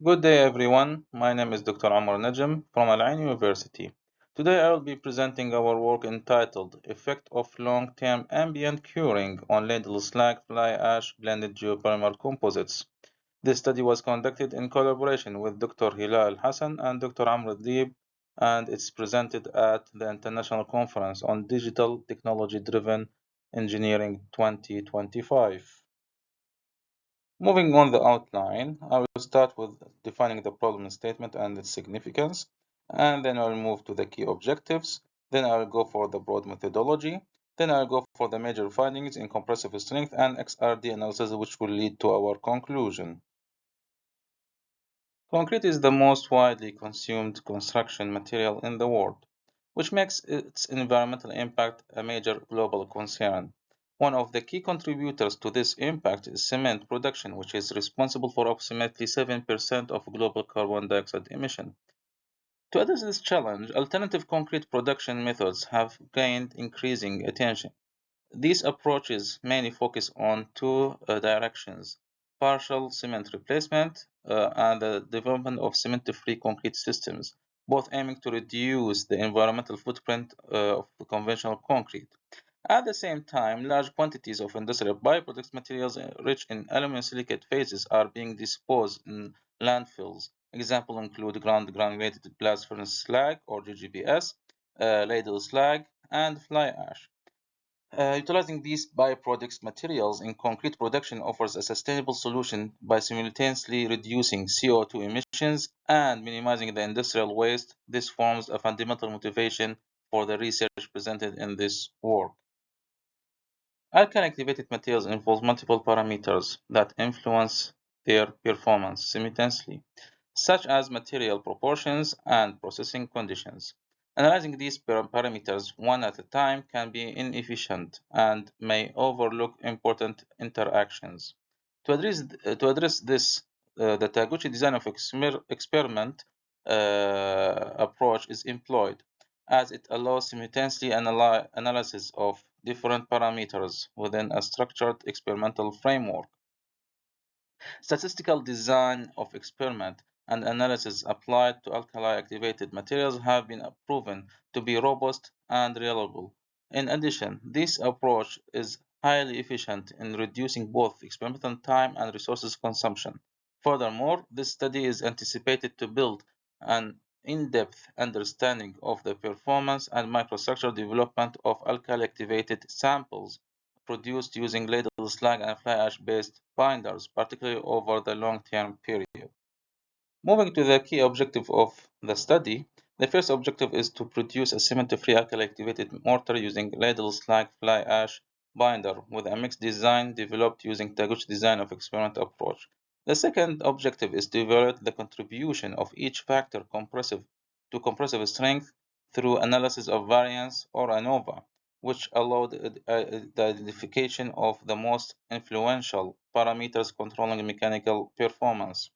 Good day, everyone. My name is Dr. Omar Najm from Al-Ain University. Today I will be presenting our work entitled Effect of Long-Term Ambient Curing on Ladle Slag Fly Ash Blended Geopolymer Composites. This study was conducted in collaboration with Dr. Hilal El-Hassan and Dr. El-Dieb, and it's presented at the International Conference on Digital Technology-Driven Engineering 2025. Moving on the outline, I will start with defining the problem statement and its significance, and then I'll move to the key objectives. Then I'll go for the broad methodology. Then I'll go for the major findings in compressive strength and XRD analysis, which will lead to our conclusion. Concrete is the most widely consumed construction material in the world, which makes its environmental impact a major global concern. One of the key contributors to this impact is cement production, which is responsible for approximately 7% of global carbon dioxide emission. To address this challenge, alternative concrete production methods have gained increasing attention. These approaches mainly focus on two directions: partial cement replacement and the development of cement-free concrete systems, both aiming to reduce the environmental footprint of conventional concrete. At the same time, large quantities of industrial byproduct materials rich in aluminum silicate phases are being disposed in landfills. Examples include ground granulated blast furnace slag or GGBS, ladle slag, and fly ash. Utilizing these byproduct materials in concrete production offers a sustainable solution by simultaneously reducing CO2 emissions and minimizing the industrial waste. This forms a fundamental motivation for the research presented in this work. Alkali activated materials involve multiple parameters that influence their performance simultaneously, such as material proportions and processing conditions. Analyzing these parameters one at a time can be inefficient and may overlook important interactions. To address this, the Taguchi design of experiment approach is employed, as it allows simultaneously analysis of different parameters within a structured experimental framework. Statistical design of experiment and analysis applied to alkali-activated materials have been proven to be robust and reliable. In addition, this approach is highly efficient in reducing both experimental time and resources consumption. Furthermore, this study is anticipated to build an in-depth understanding of the performance and microstructure development of alkali-activated samples produced using ladle slag and fly ash-based binders, particularly over the long-term period. Moving to the key objective of the study, the first objective is to produce a cement-free alkali-activated mortar using ladle slag fly ash binder with a mixed design developed using Taguchi design of experiment approach. The second objective is to evaluate the contribution of each factor to compressive strength through analysis of variance or ANOVA, which allowed the identification of the most influential parameters controlling mechanical performance,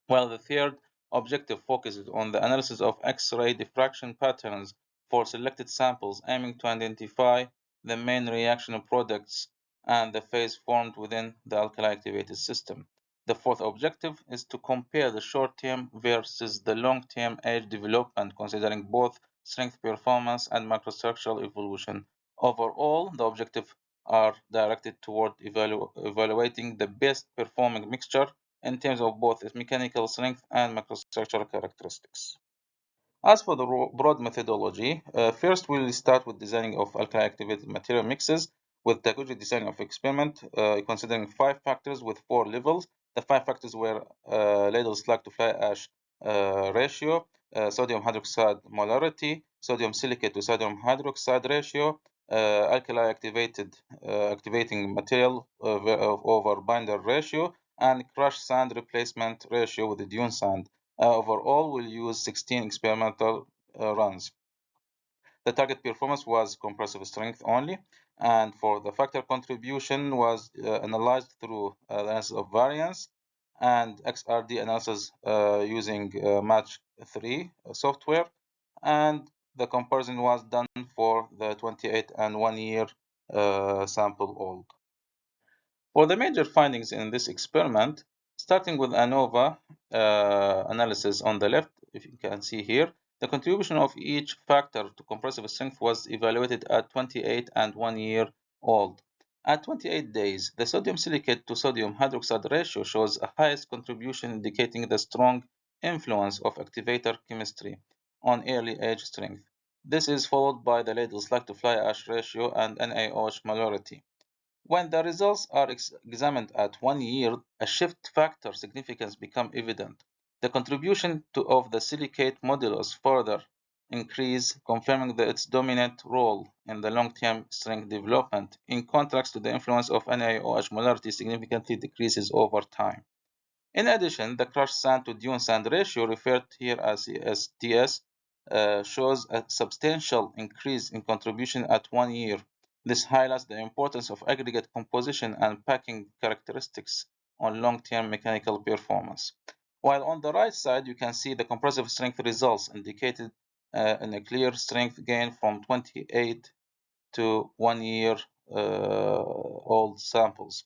while the third objective focuses on the analysis of X-ray diffraction patterns for selected samples, aiming to identify the main reaction products and the phase formed within the alkali-activated system. The fourth objective is to compare the short-term versus the long-term age development, considering both strength performance and microstructural evolution. Overall, the objectives are directed toward evaluating the best performing mixture in terms of both its mechanical strength and microstructural characteristics. As for the broad methodology, first we'll start with designing of alkali-activated material mixes with Taguchi design of experiment, considering 5 factors with 4 levels. The 5 factors were ladle slag to fly ash ratio, sodium hydroxide molarity, sodium silicate to sodium hydroxide ratio, alkali activating material over binder ratio, and crushed sand replacement ratio with the dune sand. Overall, we'll use 16 experimental runs. The target performance was compressive strength only, and for the factor contribution was analyzed through analysis of variance and XRD analysis using Match 3 software, and the comparison was done for the 28 and 1 year sample old. For the major findings in this experiment, starting with ANOVA, analysis on the left, if you can see here, the contribution of each factor to compressive strength was evaluated at 28 and 1 year old. At 28 days, the sodium silicate to sodium hydroxide ratio shows a highest contribution, indicating the strong influence of activator chemistry on early age strength. This is followed by the Ladle Slag to fly ash ratio and NaOH molarity. When the results are examined at 1 year, a shift factor significance becomes evident. The contribution of the silicate modulus further increase, confirming its dominant role in the long-term strength development, in contrast to the influence of NaOH molarity significantly decreases over time. In addition, the crushed sand to dune sand ratio, referred here as CSTS, shows a substantial increase in contribution at 1 year. This highlights the importance of aggregate composition and packing characteristics on long-term mechanical performance. While on the right side, you can see the compressive strength results indicated in a clear strength gain from 28 to 1 year old samples.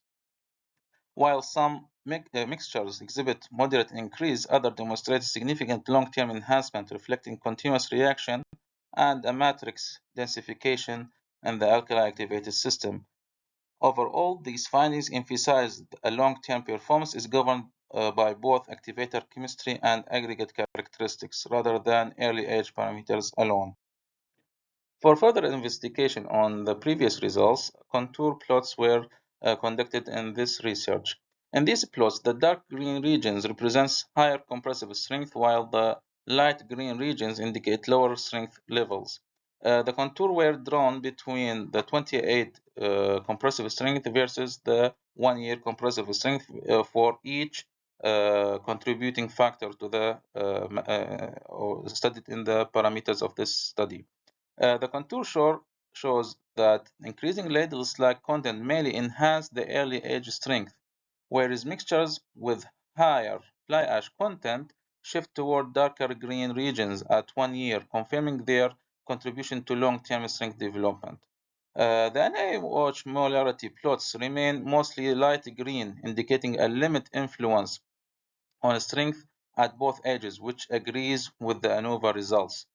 While some mixtures exhibit moderate increase, others demonstrate significant long-term enhancement, reflecting continuous reaction and a matrix densification in the alkali-activated system. Overall, these findings emphasize a long-term performance is governed by both activator chemistry and aggregate characteristics, rather than early-age parameters alone. For further investigation on the previous results, contour plots were conducted in this research. In these plots, the dark green regions represents higher compressive strength, while the light green regions indicate lower strength levels. The contour were drawn between the 28 compressive strength versus the 1 year compressive strength for each contributing factor to the studied in the parameters of this study. The contour shows that increasing ladle slag content mainly enhance the early age strength, whereas mixtures with higher fly ash content shift toward darker green regions at 1 year, confirming their contribution to long-term strength development. The NaOH molarity plots remain mostly light green, indicating a limited influence on strength at both ages, which agrees with the ANOVA results.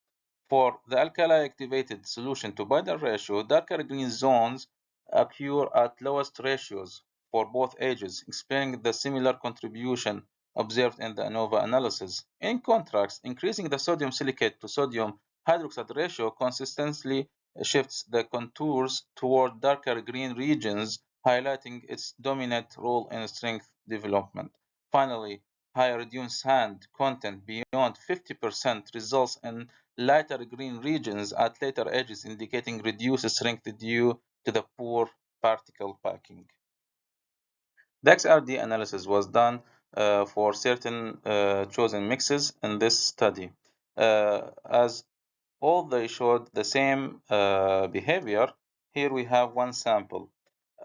For the alkali-activated solution to binder ratio, darker green zones occur at lowest ratios for both ages, explaining the similar contribution observed in the ANOVA analysis. In contrast, increasing the sodium silicate to sodium hydroxide ratio consistently shifts the contours toward darker green regions, highlighting its dominant role in strength development. Finally, higher dune sand content beyond 50% results in lighter green regions at later ages, indicating reduced strength due to the poor particle packing. The XRD analysis was done for certain chosen mixes in this study. As all they showed the same behavior, here we have one sample.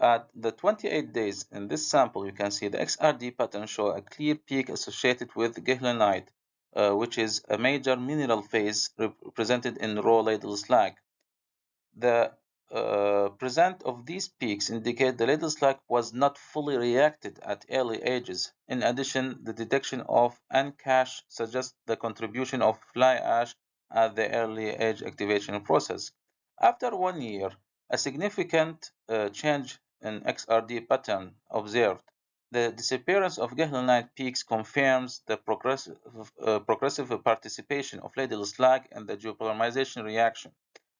At the 28 days in this sample, you can see the XRD pattern show a clear peak associated with gehlenite, which is a major mineral phase represented in raw ladle slag. The present of these peaks indicate the ladle slag was not fully reacted at early ages. In addition, the detection of N-cache suggests the contribution of fly ash at the early age activation process. After 1 year, a significant change in XRD pattern observed. The disappearance of gehlenite peaks confirms the progressive participation of ladle slag in the geopolymerization reaction.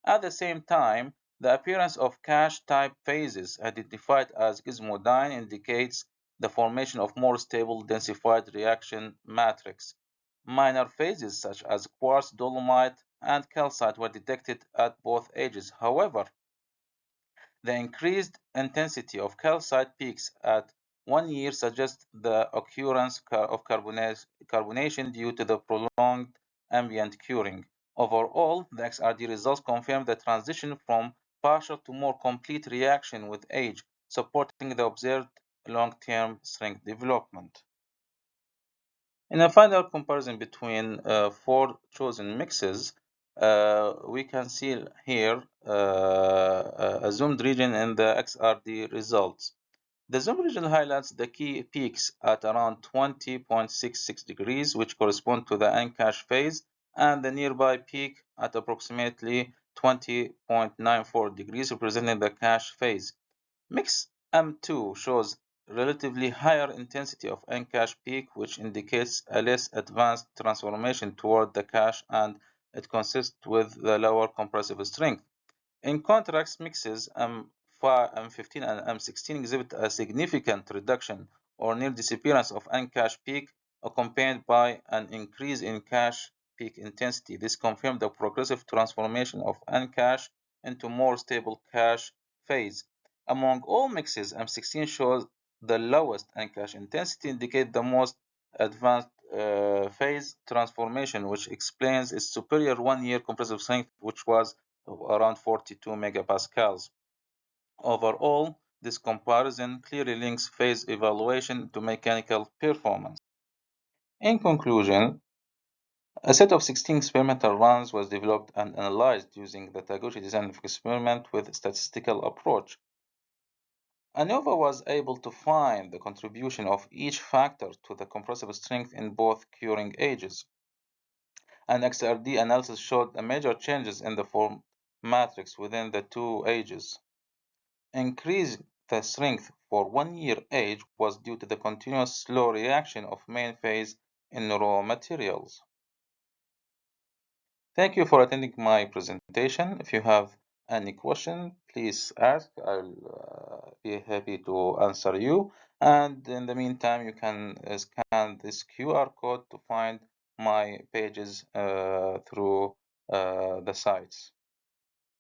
At the same time, the appearance of cache-type phases identified as gizmodine indicates the formation of more stable densified reaction matrix. Minor phases such as quartz, dolomite, and calcite were detected at both ages. However, the increased intensity of calcite peaks at 1 year suggests the occurrence of carbonation due to the prolonged ambient curing. Overall, the XRD results confirm the transition from partial to more complete reaction with age, supporting the observed long-term strength development. In a final comparison between 4 chosen mixes, we can see here a zoomed region in the XRD results. The zoom region highlights the key peaks at around 20.66 degrees, which correspond to the N-cache phase, and the nearby peak at approximately 20.94 degrees, representing the cache phase. Mix M2 shows relatively higher intensity of N-cache peak, which indicates a less advanced transformation toward the cache, and it consists with the lower compressive strength. In contrast, mixes M15 and M16 exhibit a significant reduction or near disappearance of N-cache peak, accompanied by an increase in cache peak intensity. This confirms the progressive transformation of N-cache into more stable cache phase. Among all mixes, M16 shows the lowest N-cache intensity, indicate the most advanced phase transformation, which explains its superior one-year compressive strength, which was around 42 megapascals. Overall, this comparison clearly links phase evaluation to mechanical performance. In conclusion, a set of 16 experimental runs was developed and analyzed using the Taguchi design of experiment with statistical approach. ANOVA was able to find the contribution of each factor to the compressive strength in both curing ages. An XRD analysis showed major changes in the form matrix within the two ages. Increasing the strength for 1 year age was due to the continuous slow reaction of main phase in raw materials. Thank you for attending my presentation. If you have any question, please ask. I'll be happy to answer you. And in the meantime, you can scan this QR code to find my pages through the sites.